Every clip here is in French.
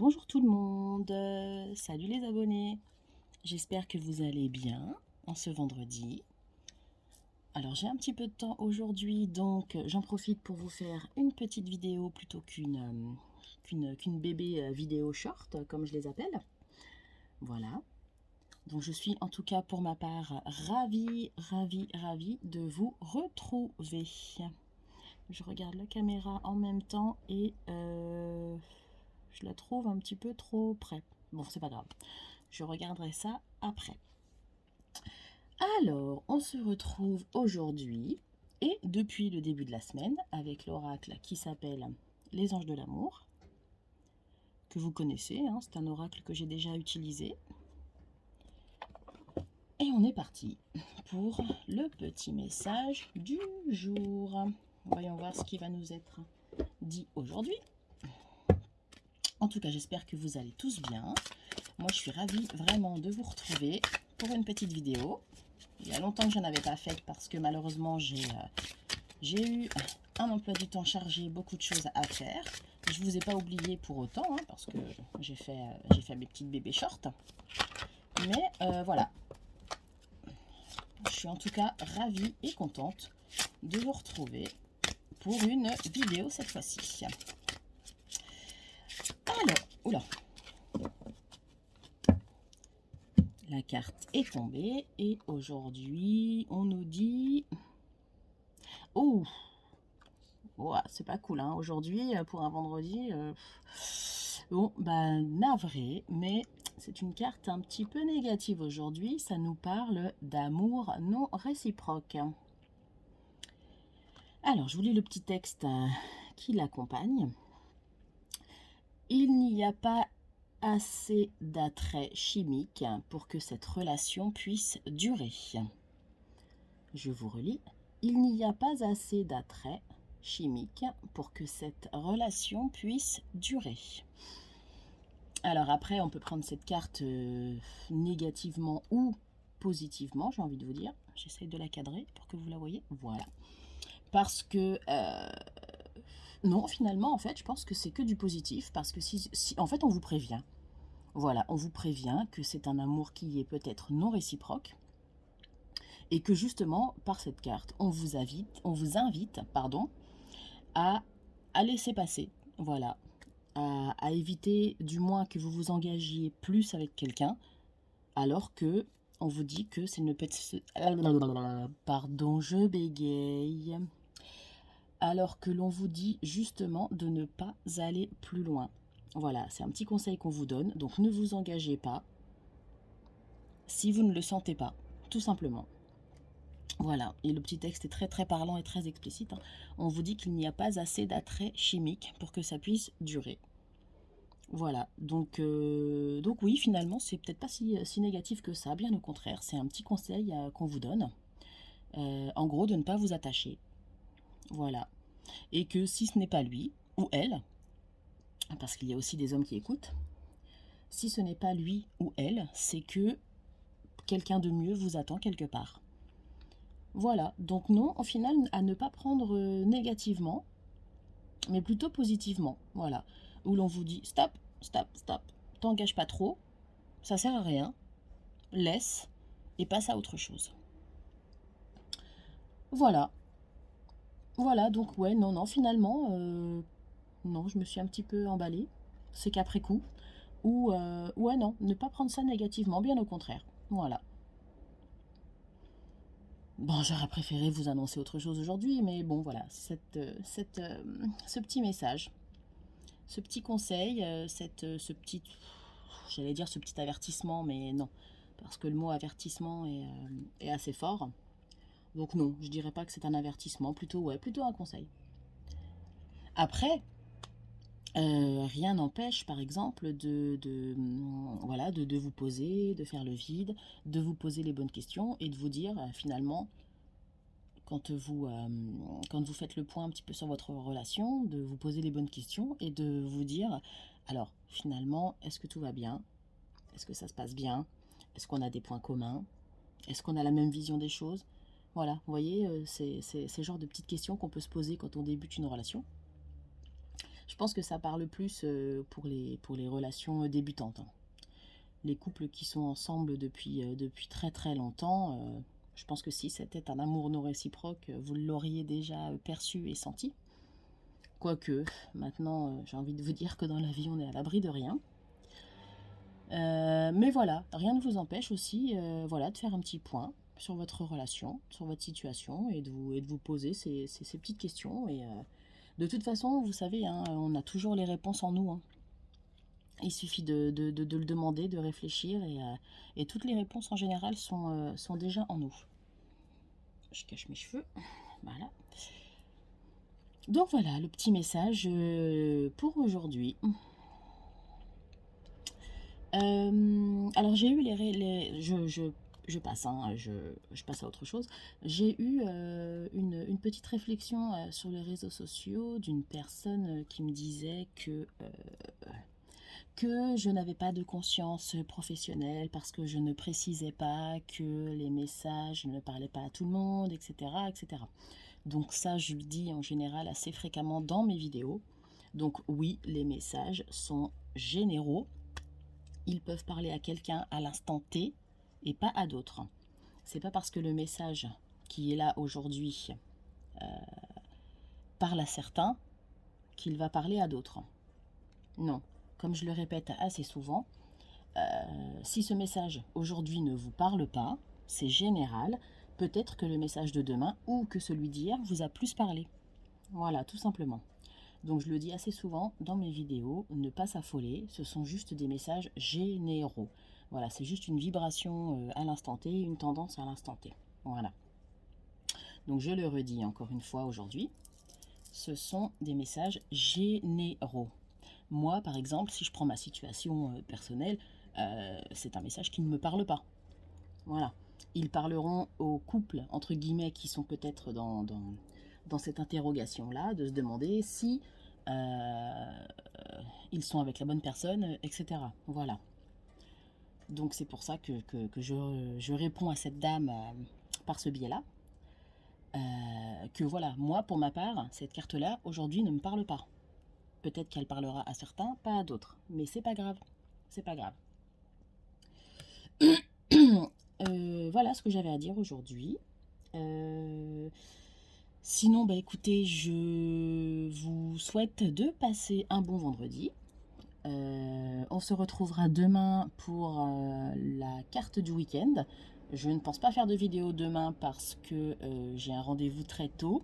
Bonjour tout le monde, salut les abonnés, j'espère que vous allez bien en ce vendredi. Alors j'ai un petit peu de temps aujourd'hui, donc j'en profite pour vous faire une petite vidéo plutôt qu'une bébé vidéo short, comme je les appelle. Voilà, donc je suis en tout cas pour ma part ravie de vous retrouver. Je regarde la caméra en même temps et je la trouve un petit peu trop près. Bon, c'est pas grave. Je regarderai ça après. Alors, on se retrouve aujourd'hui et depuis le début de la semaine avec l'oracle qui s'appelle Les Anges de l'amour, que vous connaissez, hein, c'est un oracle que j'ai déjà utilisé. Et on est parti pour le petit message du jour. Voyons voir ce qui va nous être dit aujourd'hui. En tout cas, j'espère que vous allez tous bien. Moi, je suis ravie vraiment de vous retrouver pour une petite vidéo. Il y a longtemps que je n'en avais pas fait parce que malheureusement, j'ai eu un emploi du temps chargé, beaucoup de choses à faire. Je ne vous ai pas oublié pour autant, hein, parce que j'ai fait mes petites bébés shorts. Mais voilà, je suis en tout cas ravie et contente de vous retrouver pour une vidéo cette fois-ci. Alors, oula, la carte est tombée et aujourd'hui on nous dit... Oh, oh c'est pas cool, hein. Aujourd'hui pour un vendredi. Bon, bah navré, mais c'est une carte un petit peu négative aujourd'hui. Ça nous parle d'amour non réciproque. Alors, je vous lis le petit texte qui l'accompagne. Il n'y a pas assez d'attrait chimique pour que cette relation puisse durer. Je vous relis. Il n'y a pas assez d'attrait chimique pour que cette relation puisse durer. Alors après, on peut prendre cette carte négativement ou positivement, j'ai envie de vous dire. J'essaye de la cadrer pour que vous la voyez. Voilà. Parce que non, finalement, en fait, je pense que c'est que du positif. Parce que si en fait, on vous prévient. Voilà, on vous prévient que c'est un amour qui est peut-être non réciproque. Et que justement, par cette carte, on vous invite, pardon, à laisser passer. Voilà. À éviter du moins que vous vous engagiez plus avec quelqu'un, alors que on vous dit que c'est ne peut être... Pardon, je bégaye. Alors que l'on vous dit justement de ne pas aller plus loin. Voilà, c'est un petit conseil qu'on vous donne. Donc ne vous engagez pas si vous ne le sentez pas, tout simplement. Voilà, et le petit texte est très très parlant et très explicite. Hein. On vous dit qu'il n'y a pas assez d'attrait chimique pour que ça puisse durer. Voilà, donc oui, finalement, c'est peut-être pas si négatif que ça, bien au contraire, c'est un petit conseil qu'on vous donne. En gros, de ne pas vous attacher. Voilà. Et que si ce n'est pas lui ou elle, parce qu'il y a aussi des hommes qui écoutent, si ce n'est pas lui ou elle, c'est que quelqu'un de mieux vous attend quelque part. Voilà, donc non, au final, à ne pas prendre négativement, mais plutôt positivement. Voilà, où l'on vous dit stop, stop, stop, t'engages pas trop, ça sert à rien, laisse et passe à autre chose. Voilà. Voilà, donc ouais, non, finalement, non, je me suis un petit peu emballée. C'est qu'après coup. Ou, ouais, non, ne pas prendre ça négativement, bien au contraire. Voilà. Bon, j'aurais préféré vous annoncer autre chose aujourd'hui, mais bon, voilà, ce petit message, ce petit conseil, ce petit, j'allais dire ce petit avertissement, mais non, parce que le mot avertissement est assez fort. Donc non, je dirais pas que c'est un avertissement, plutôt ouais, plutôt un conseil. Après, rien n'empêche, par exemple, voilà, de vous poser, de faire le vide, de vous poser les bonnes questions et de vous dire finalement, quand vous faites le point un petit peu sur votre relation, de vous poser les bonnes questions et de vous dire, alors finalement, est-ce que tout va bien? Est-ce que ça se passe bien? Est-ce qu'on a des points communs? Est-ce qu'on a la même vision des choses? Voilà, vous voyez, c'est le genre de petites questions qu'on peut se poser quand on débute une relation. Je pense que ça parle plus pour les relations débutantes, hein. Les couples qui sont ensemble depuis très très longtemps, je pense que si c'était un amour non réciproque, vous l'auriez déjà perçu et senti. Quoique, maintenant, j'ai envie de vous dire que dans la vie, on est à l'abri de rien. Mais voilà, rien ne vous empêche aussi voilà, de faire un petit point sur votre relation, sur votre situation, et de vous poser ces petites questions. Et de toute façon, vous savez, hein, on a toujours les réponses en nous, hein. Il suffit de le demander, de réfléchir, et toutes les réponses en général sont déjà en nous. Je cache mes cheveux, voilà. Donc voilà, le petit message pour aujourd'hui. Alors j'ai eu je passe, hein, je passe à autre chose. J'ai eu une petite réflexion sur les réseaux sociaux d'une personne qui me disait que je n'avais pas de conscience professionnelle parce que je ne précisais pas que les messages ne parlaient pas à tout le monde, etc., etc. Donc ça, je le dis en général assez fréquemment dans mes vidéos. Donc oui, les messages sont généraux. Ils peuvent parler à quelqu'un à l'instant T et pas à d'autres. C'est pas parce que le message qui est là aujourd'hui parle à certains qu'il va parler à d'autres. Non. Comme je le répète assez souvent, si ce message aujourd'hui ne vous parle pas, c'est général. Peut-être que le message de demain ou que celui d'hier vous a plus parlé. Voilà, tout simplement. Donc je le dis assez souvent dans mes vidéos, ne pas s'affoler, ce sont juste des messages généraux. Voilà, c'est juste une vibration à l'instant T, une tendance à l'instant T. Voilà. Donc je le redis encore une fois aujourd'hui, ce sont des messages généraux. Moi, par exemple, si je prends ma situation personnelle, c'est un message qui ne me parle pas. Voilà. Ils parleront aux couples, entre guillemets, qui sont peut-être dans cette interrogation-là, de se demander si ils sont avec la bonne personne, etc. Voilà. Donc c'est pour ça que je réponds à cette dame par ce biais-là. Que voilà, moi, pour ma part, cette carte-là, aujourd'hui, ne me parle pas. Peut-être qu'elle parlera à certains, pas à d'autres. Mais c'est pas grave. C'est pas grave. Voilà ce que j'avais à dire aujourd'hui. Sinon, bah écoutez, je vous souhaite de passer un bon vendredi. On se retrouvera demain pour la carte du week-end. Je ne pense pas faire de vidéo demain parce que j'ai un rendez-vous très tôt.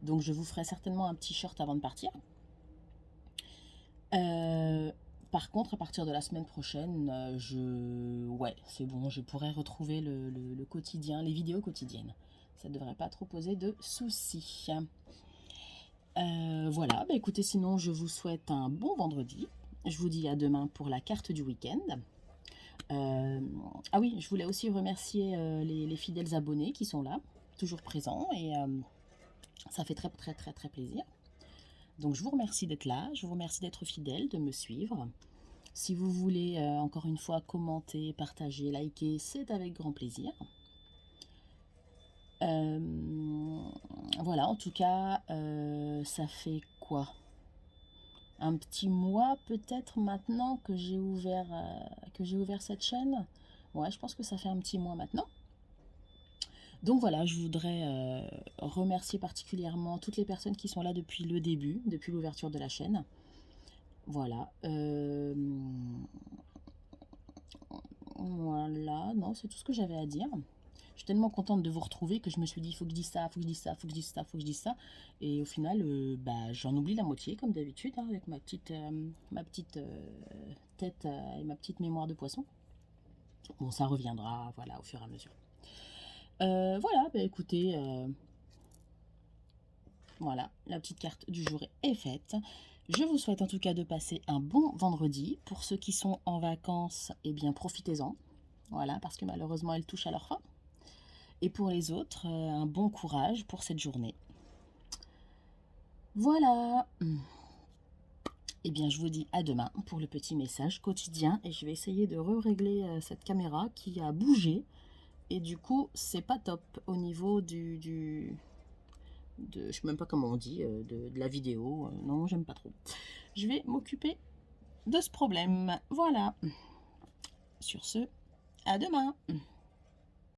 Donc je vous ferai certainement un petit short avant de partir. Par contre, à partir de la semaine prochaine, ouais, c'est bon, je pourrai retrouver le quotidien, les vidéos quotidiennes. Ça ne devrait pas trop poser de soucis. Voilà, bah écoutez, sinon je vous souhaite un bon vendredi. Je vous dis à demain pour la carte du week-end. Ah oui, je voulais aussi remercier les fidèles abonnés qui sont là, toujours présents, et ça fait très très très très plaisir. Donc je vous remercie d'être là, je vous remercie d'être fidèle, de me suivre. Si vous voulez encore une fois commenter, partager, liker, c'est avec grand plaisir. Voilà, en tout cas, ça fait quoi? Un petit mois peut-être maintenant que j'ai ouvert cette chaîne. Ouais, je pense que ça fait un petit mois maintenant. Donc voilà, je voudrais remercier particulièrement toutes les personnes qui sont là depuis le début, depuis l'ouverture de la chaîne. Voilà. Voilà, non, c'est tout ce que j'avais à dire. Je suis tellement contente de vous retrouver que je me suis dit, il faut que je dise ça, faut que je dise ça, faut que je dise ça, faut que je dise ça. Et au final, bah, j'en oublie la moitié, comme d'habitude, hein, avec ma petite tête et ma petite mémoire de poisson. Bon, ça reviendra, voilà, au fur et à mesure. Voilà, bah écoutez, voilà, la petite carte du jour est faite. Je vous souhaite en tout cas de passer un bon vendredi. Pour ceux qui sont en vacances, eh bien profitez-en. Voilà, parce que malheureusement, elles touchent à leur fin. Et pour les autres, un bon courage pour cette journée. Voilà. Eh bien, je vous dis à demain pour le petit message quotidien. Et je vais essayer de régler cette caméra qui a bougé. Et du coup, c'est pas top au niveau je sais même pas comment on dit, de la vidéo. Non, j'aime pas trop. Je vais m'occuper de ce problème. Voilà. Sur ce, à demain.